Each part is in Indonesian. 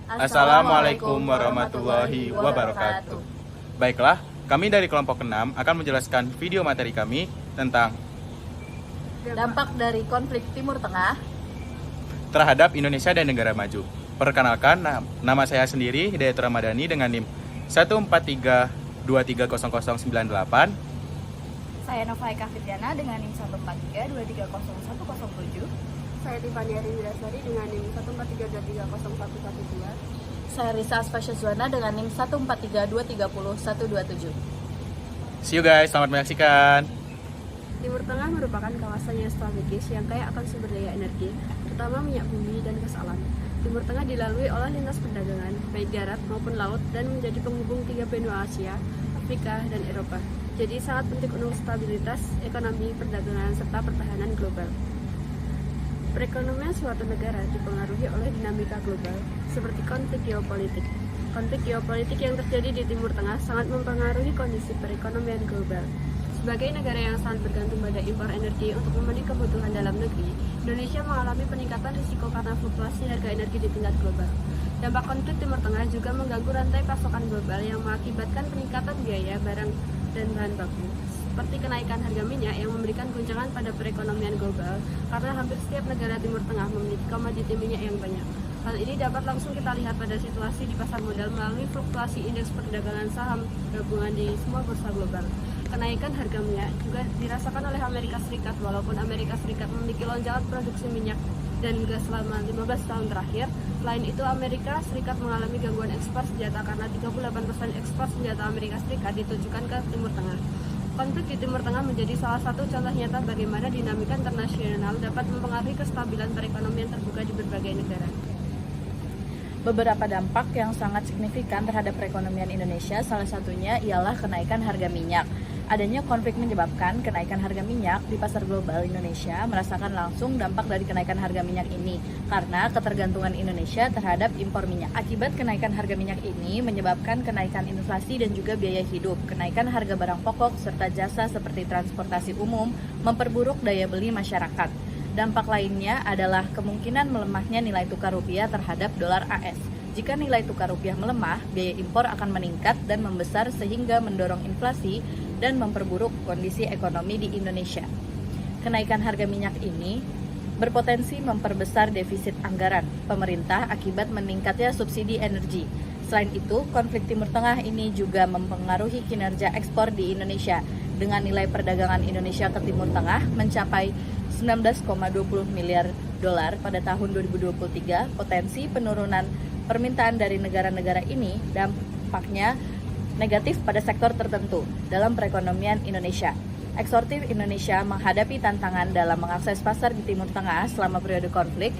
Assalamualaikum warahmatullahi wabarakatuh. Baiklah, kami dari kelompok 6 akan menjelaskan video materi kami tentang dampak dari konflik Timur Tengah terhadap Indonesia dan negara maju. Perkenalkan, nama saya sendiri Hidayat Ramadhani dengan NIM 143230098. Saya Nova Eka Fitriana dengan NIM 143230107. Saya Tiffany Arindasari dengan NIM 143230112. Saya Risa Asfasyazuana dengan NIM 143230127. See you guys, selamat menyaksikan. Timur Tengah merupakan kawasan yang strategis yang kaya akan sumber daya energi, terutama minyak bumi dan gas alam. Timur Tengah dilalui oleh lintas perdagangan, baik darat maupun laut, dan menjadi penghubung tiga benua Asia, Afrika, dan Eropa. Jadi sangat penting untuk stabilitas ekonomi, perdagangan, serta pertahanan global. Perekonomian suatu negara dipengaruhi oleh dinamika global, seperti konflik geopolitik. Konflik geopolitik yang terjadi di Timur Tengah sangat mempengaruhi kondisi perekonomian global. Sebagai negara yang sangat bergantung pada impor energi untuk memenuhi kebutuhan dalam negeri, Indonesia mengalami peningkatan risiko karena fluktuasi harga energi di tingkat global. Dampak konflik Timur Tengah juga mengganggu rantai pasokan global yang mengakibatkan peningkatan biaya barang dan bahan baku, seperti kenaikan harga minyak yang memberikan guncangan pada perekonomian global karena hampir setiap negara Timur Tengah memiliki komoditi minyak yang banyak. Hal ini dapat langsung kita lihat pada situasi di pasar modal melalui fluktuasi indeks perdagangan saham gabungan di semua bursa global. Kenaikan harga minyak juga dirasakan oleh Amerika Serikat, walaupun Amerika Serikat memiliki lonjakan produksi minyak dan gas selama 15 tahun terakhir. Selain itu, Amerika Serikat mengalami gangguan ekspor senjata karena 38% ekspor senjata Amerika Serikat ditujukan ke Timur Tengah. Konflik di Timur Tengah menjadi salah satu contoh nyata bagaimana dinamika internasional dapat mempengaruhi kestabilan perekonomian terbuka di berbagai negara. Beberapa dampak yang sangat signifikan terhadap perekonomian Indonesia, salah satunya ialah kenaikan harga minyak. Adanya konflik menyebabkan kenaikan harga minyak di pasar global. Indonesia merasakan langsung dampak dari kenaikan harga minyak ini karena ketergantungan Indonesia terhadap impor minyak. Akibat kenaikan harga minyak ini menyebabkan kenaikan inflasi dan juga biaya hidup. Kenaikan harga barang pokok serta jasa seperti transportasi umum memperburuk daya beli masyarakat. Dampak lainnya adalah kemungkinan melemahnya nilai tukar rupiah terhadap dolar AS. Jika nilai tukar rupiah melemah, biaya impor akan meningkat dan membesar sehingga mendorong inflasi dan memperburuk kondisi ekonomi di Indonesia. Kenaikan harga minyak ini berpotensi memperbesar defisit anggaran pemerintah akibat meningkatnya subsidi energi. Selain itu, konflik Timur Tengah ini juga mempengaruhi kinerja ekspor di Indonesia dengan nilai perdagangan Indonesia ke Timur Tengah mencapai 19,20 miliar dolar pada tahun 2023. Potensi penurunan permintaan dari negara-negara ini dampaknya negatif pada sektor tertentu dalam perekonomian Indonesia. Eksportir Indonesia menghadapi tantangan dalam mengakses pasar di Timur Tengah selama periode konflik.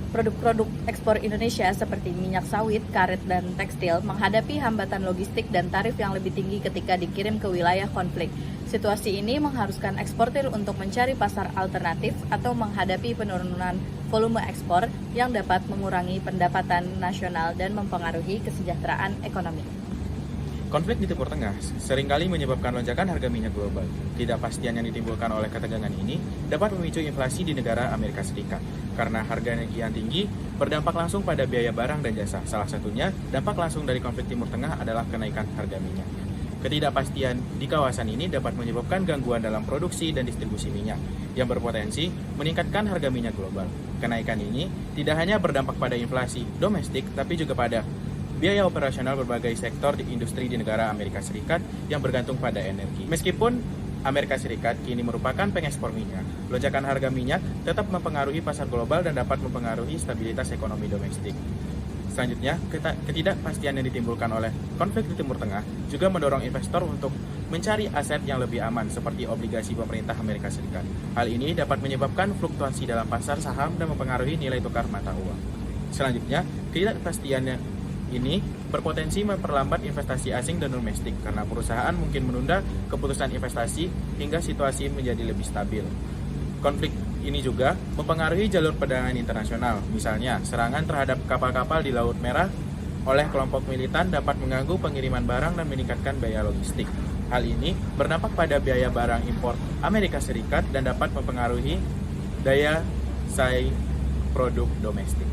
Produk-produk ekspor Indonesia seperti minyak sawit, karet, dan tekstil menghadapi hambatan logistik dan tarif yang lebih tinggi ketika dikirim ke wilayah konflik. Situasi ini mengharuskan eksportir untuk mencari pasar alternatif atau menghadapi penurunan volume ekspor yang dapat mengurangi pendapatan nasional dan mempengaruhi kesejahteraan ekonomi. Konflik di Timur Tengah seringkali menyebabkan lonjakan harga minyak global. Ketidakpastian yang ditimbulkan oleh ketegangan ini dapat memicu inflasi di negara Amerika Serikat. Karena harga energi yang tinggi berdampak langsung pada biaya barang dan jasa. Salah satunya, dampak langsung dari konflik Timur Tengah adalah kenaikan harga minyak. Ketidakpastian di kawasan ini dapat menyebabkan gangguan dalam produksi dan distribusi minyak, yang berpotensi meningkatkan harga minyak global. Kenaikan ini tidak hanya berdampak pada inflasi domestik, tapi juga pada biaya operasional berbagai sektor di industri di negara Amerika Serikat yang bergantung pada energi. Meskipun Amerika Serikat kini merupakan pengekspor minyak, lonjakan harga minyak tetap mempengaruhi pasar global dan dapat mempengaruhi stabilitas ekonomi domestik. Selanjutnya, ketidakpastian yang ditimbulkan oleh konflik di Timur Tengah juga mendorong investor untuk mencari aset yang lebih aman seperti obligasi pemerintah Amerika Serikat. Hal ini dapat menyebabkan fluktuasi dalam pasar saham dan mempengaruhi nilai tukar mata uang. Selanjutnya, ketidakpastian ini berpotensi memperlambat investasi asing dan domestik karena perusahaan mungkin menunda keputusan investasi hingga situasi menjadi lebih stabil. Konflik ini juga mempengaruhi jalur perdagangan internasional. Misalnya, serangan terhadap kapal-kapal di Laut Merah oleh kelompok militan dapat mengganggu pengiriman barang dan meningkatkan biaya logistik. Hal ini berdampak pada biaya barang impor Amerika Serikat dan dapat mempengaruhi daya saing produk domestik.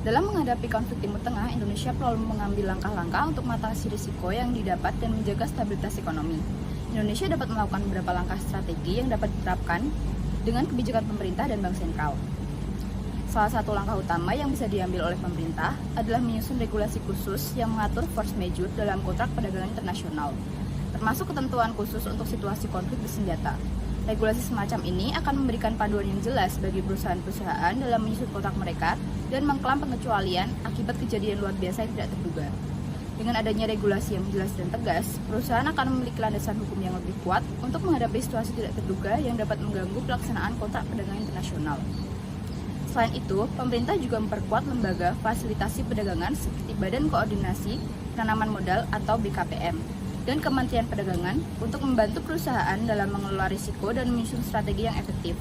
Dalam menghadapi konflik Timur Tengah, Indonesia perlu mengambil langkah-langkah untuk mengatasi risiko yang didapat dan menjaga stabilitas ekonomi. Indonesia dapat melakukan beberapa langkah strategi yang dapat diterapkan dengan kebijakan pemerintah dan bank sentral. Salah satu langkah utama yang bisa diambil oleh pemerintah adalah menyusun regulasi khusus yang mengatur force majeure dalam kontrak perdagangan internasional, termasuk ketentuan khusus untuk situasi konflik bersenjata. Regulasi semacam ini akan memberikan panduan yang jelas bagi perusahaan-perusahaan dalam menyusun kontrak mereka dan mengklaim pengecualian akibat kejadian luar biasa yang tidak terduga. Dengan adanya regulasi yang jelas dan tegas, perusahaan akan memiliki landasan hukum yang lebih kuat untuk menghadapi situasi tidak terduga yang dapat mengganggu pelaksanaan kontrak perdagangan internasional. Selain itu, pemerintah juga memperkuat lembaga fasilitasi perdagangan seperti Badan Koordinasi Penanaman Modal atau BKPM dan Kementerian Perdagangan untuk membantu perusahaan dalam mengelola risiko dan menyusun strategi yang efektif.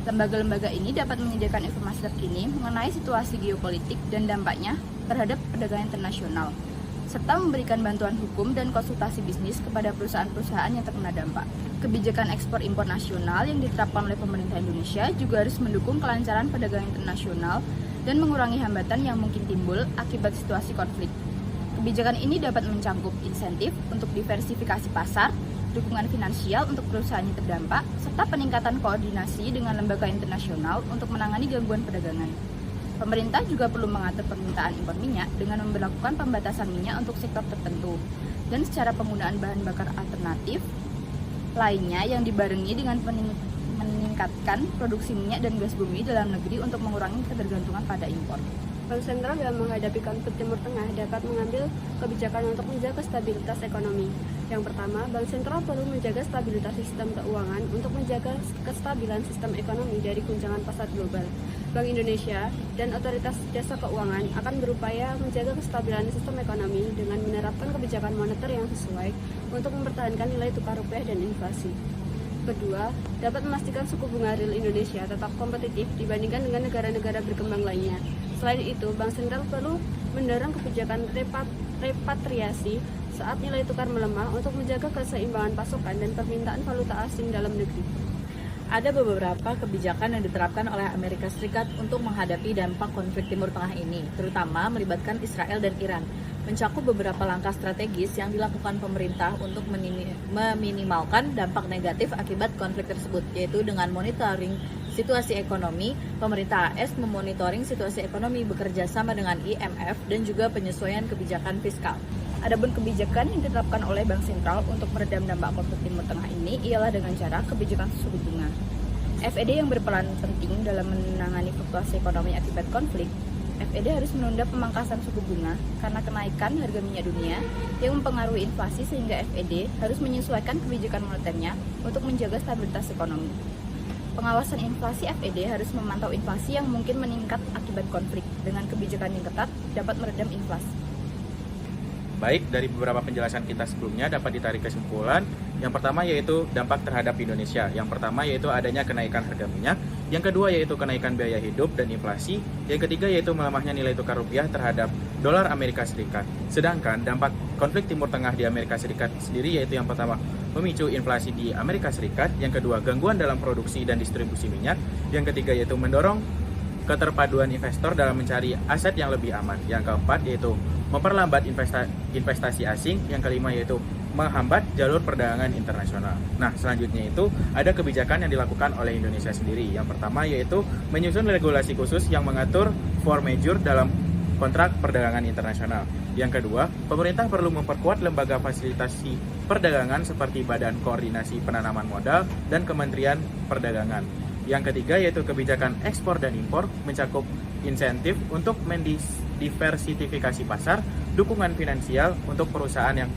Lembaga-lembaga ini dapat menyediakan informasi terkini mengenai situasi geopolitik dan dampaknya terhadap perdagangan internasional, serta memberikan bantuan hukum dan konsultasi bisnis kepada perusahaan-perusahaan yang terkena dampak. Kebijakan ekspor-impor nasional yang diterapkan oleh pemerintah Indonesia juga harus mendukung kelancaran perdagangan internasional dan mengurangi hambatan yang mungkin timbul akibat situasi konflik. Kebijakan ini dapat mencangkup insentif untuk diversifikasi pasar, dukungan finansial untuk perusahaan yang terdampak, serta peningkatan koordinasi dengan lembaga internasional untuk menangani gangguan perdagangan. Pemerintah juga perlu mengatur permintaan impor minyak dengan memberlakukan pembatasan minyak untuk sektor tertentu dan secara penggunaan bahan bakar alternatif lainnya yang dibarengi dengan meningkatkan produksi minyak dan gas bumi dalam negeri untuk mengurangi ketergantungan pada impor. Bank sentral dalam menghadapi konflik Timur Tengah dapat mengambil kebijakan untuk menjaga stabilitas ekonomi. Yang pertama, Bank sentral perlu menjaga stabilitas sistem keuangan untuk menjaga kestabilan sistem ekonomi dari guncangan pasar global. Bank Indonesia dan Otoritas Jasa Keuangan akan berupaya menjaga kestabilan sistem ekonomi dengan menerapkan kebijakan moneter yang sesuai untuk mempertahankan nilai tukar rupiah dan inflasi. Kedua, dapat memastikan suku bunga real Indonesia tetap kompetitif dibandingkan dengan negara-negara berkembang lainnya. Selain itu, Bank Sentral perlu mendorong kebijakan repatriasi saat nilai tukar melemah untuk menjaga keseimbangan pasokan dan permintaan valuta asing dalam negeri. Ada beberapa kebijakan yang diterapkan oleh Amerika Serikat untuk menghadapi dampak konflik Timur Tengah ini, terutama melibatkan Israel dan Iran. Mencakup beberapa langkah strategis yang dilakukan pemerintah untuk meminimalkan dampak negatif akibat konflik tersebut, yaitu dengan monitoring situasi ekonomi. Pemerintah AS memonitoring situasi ekonomi bekerja sama dengan IMF dan juga penyesuaian kebijakan fiskal. Adapun kebijakan yang diterapkan oleh Bank Sentral untuk meredam dampak konflik Timur Tengah ini ialah dengan cara kebijakan suku bunga. FED yang berperan penting dalam menangani fluktuasi ekonomi akibat konflik. FED harus menunda pemangkasan suku bunga karena kenaikan harga minyak dunia yang mempengaruhi inflasi, sehingga FED harus menyesuaikan kebijakan moneternya untuk menjaga stabilitas ekonomi. Pengawasan inflasi FED harus memantau inflasi yang mungkin meningkat akibat konflik. Dengan kebijakan yang ketat dapat meredam inflasi. Baik, dari beberapa penjelasan kita sebelumnya dapat ditarik kesimpulan. Yang pertama yaitu dampak terhadap Indonesia. Yang pertama yaitu adanya kenaikan harga minyak. Yang kedua yaitu kenaikan biaya hidup dan inflasi. Yang ketiga yaitu melemahnya nilai tukar rupiah terhadap dolar Amerika Serikat. Sedangkan dampak konflik Timur Tengah di Amerika Serikat sendiri yaitu yang pertama memicu inflasi di Amerika Serikat. Yang kedua gangguan dalam produksi dan distribusi minyak. Yang ketiga yaitu mendorong keterpaduan investor dalam mencari aset yang lebih aman. Yang keempat yaitu memperlambat investasi asing. Yang kelima yaitu menghambat jalur perdagangan internasional. Nah, selanjutnya itu ada kebijakan yang dilakukan oleh Indonesia sendiri. Yang pertama yaitu menyusun regulasi khusus yang mengatur force majeure dalam kontrak perdagangan internasional. Yang kedua, pemerintah perlu memperkuat lembaga fasilitasi perdagangan seperti Badan Koordinasi Penanaman Modal dan Kementerian Perdagangan. Yang ketiga yaitu kebijakan ekspor dan impor, mencakup insentif untuk mendiversifikasi pasar, dukungan finansial untuk perusahaan yang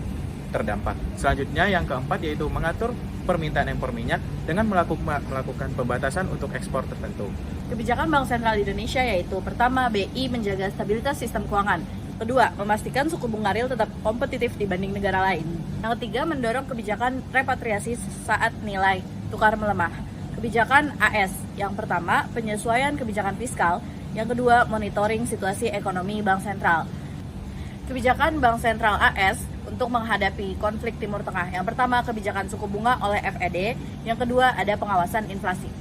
terdampak. Selanjutnya yang keempat yaitu mengatur permintaan impor minyak dengan melakukan pembatasan untuk ekspor tertentu. Kebijakan Bank Sentral Indonesia yaitu pertama, BI menjaga stabilitas sistem keuangan. Kedua, memastikan suku bunga real tetap kompetitif dibanding negara lain. Yang ketiga, mendorong kebijakan repatriasi saat nilai tukar melemah. Kebijakan AS, yang pertama, penyesuaian kebijakan fiskal. Yang kedua, monitoring situasi ekonomi Bank Sentral. Kebijakan Bank Sentral AS untuk menghadapi konflik Timur Tengah. Yang pertama, kebijakan suku bunga oleh FED. Yang kedua, ada pengawasan inflasi.